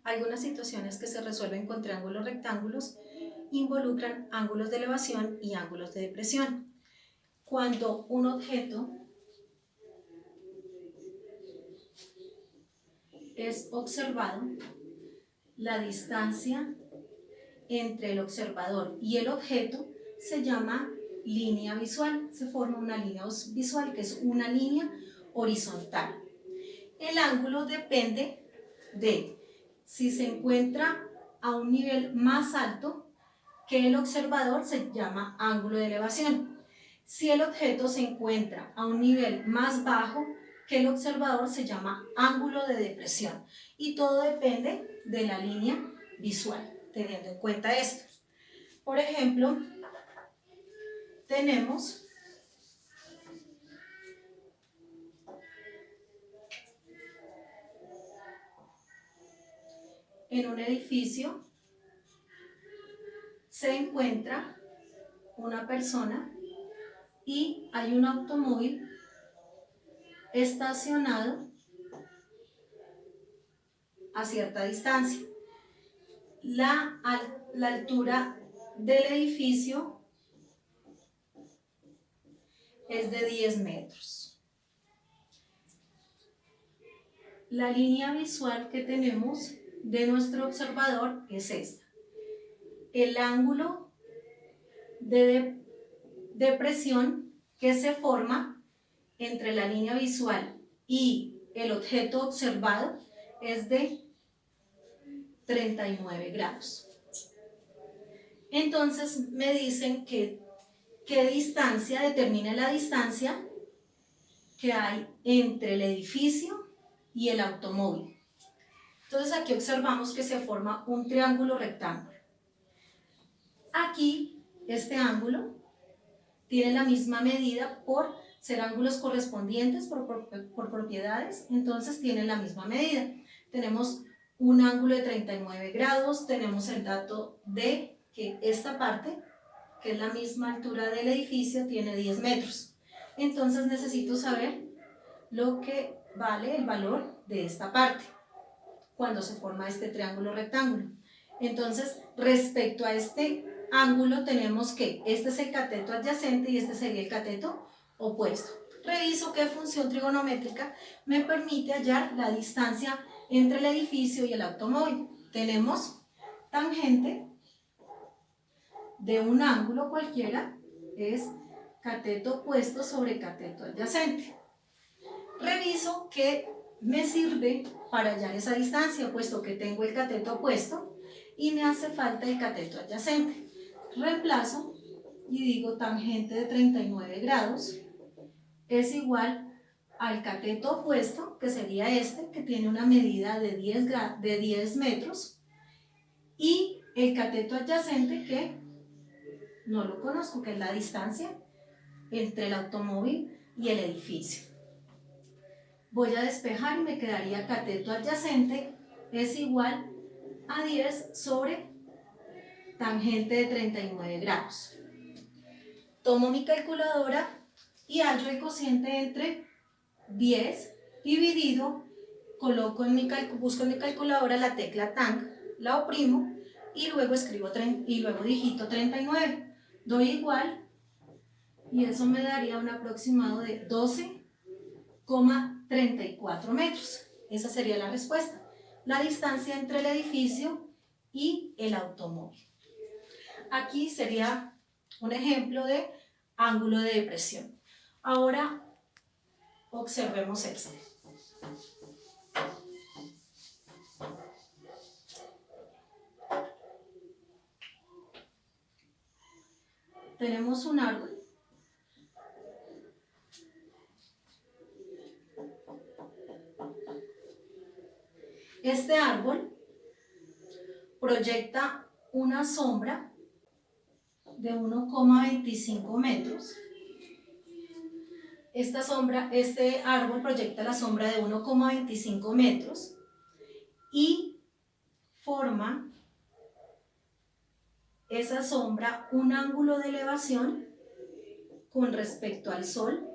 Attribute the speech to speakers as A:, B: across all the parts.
A: Algunas situaciones que se resuelven con triángulos rectángulos involucran ángulos de elevación y ángulos de depresión. Cuando un objeto es observado, la distancia entre el observador y el objeto se llama línea visual. Se forma una línea visual que es una línea horizontal. El ángulo depende de si se encuentra a un nivel más alto que el observador, se llama ángulo de elevación. Si el objeto se encuentra a un nivel más bajo que el observador, se llama ángulo de depresión. Y todo depende de la línea visual, teniendo en cuenta esto. Por ejemplo, tenemos en un edificio se encuentra una persona y hay un automóvil estacionado a cierta distancia. La altura del edificio es de 10 metros. La línea visual que tenemos de nuestro observador es esta. El ángulo de depresión que se forma entre la línea visual y el objeto observado es de 39 grados. Entonces me dicen que qué distancia, determina la distancia que hay entre el edificio y el automóvil. Entonces aquí observamos que se forma un triángulo rectángulo. Aquí este ángulo tiene la misma medida por ser ángulos correspondientes por propiedades, entonces tienen la misma medida. Tenemos un ángulo de 39 grados, tenemos el dato de que esta parte, que es la misma altura del edificio, tiene 10 metros. Entonces necesito saber lo que vale el valor de esta parte cuando se forma este triángulo rectángulo. Entonces, respecto a este ángulo tenemos que este es el cateto adyacente y este sería el cateto opuesto. Reviso qué función trigonométrica me permite hallar la distancia entre el edificio y el automóvil. Tenemos tangente de un ángulo cualquiera, es cateto opuesto sobre cateto adyacente. Reviso qué me sirve para hallar esa distancia, puesto que tengo el cateto opuesto y me hace falta el cateto adyacente. Reemplazo y digo tangente de 39 grados es igual al cateto opuesto, que sería este, que tiene una medida de 10 metros, y el cateto adyacente, que no lo conozco, que es la distancia entre el automóvil y el edificio. Voy a despejar y me quedaría cateto adyacente es igual a 10 sobre tangente de 39 grados. Tomo mi calculadora y hallo el cociente entre 10 dividido, busco en mi calculadora la tecla tang, la oprimo y luego digito 39. Doy igual y eso me daría un aproximado de 12,34 metros. Esa sería la respuesta. La distancia entre el edificio y el automóvil. Aquí sería un ejemplo de ángulo de depresión. Ahora observemos este. Tenemos un árbol. Este árbol proyecta una sombra de 1,25 metros. Este árbol proyecta la sombra de 1,25 metros y forma esa sombra un ángulo de elevación con respecto al sol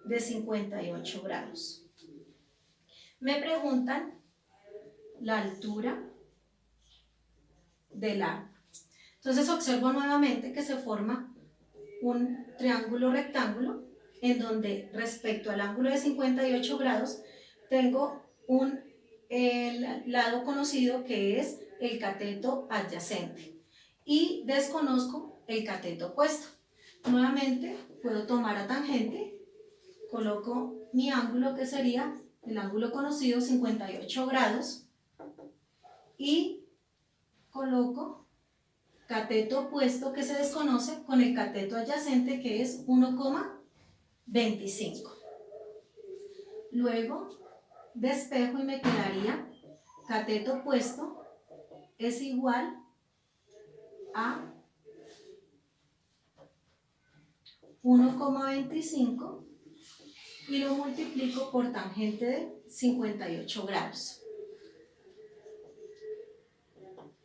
A: de 58 grados. Me preguntan la altura del árbol. Entonces observo nuevamente que se forma un triángulo rectángulo en donde respecto al ángulo de 58 grados tengo el lado conocido que es el cateto adyacente y desconozco el cateto opuesto. Nuevamente puedo tomar a tangente, coloco mi ángulo que sería el ángulo conocido 58 grados y coloco cateto opuesto que se desconoce con el cateto adyacente que es 1,25. Luego despejo y me quedaría cateto opuesto es igual a 1,25 y lo multiplico por tangente de 58 grados.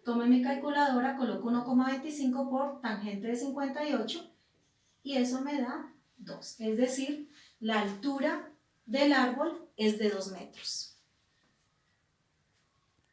A: Tomo mi calculadora, coloco 1,25 por tangente de 58 y eso me da 2. Es decir, la altura del árbol es de 2 metros.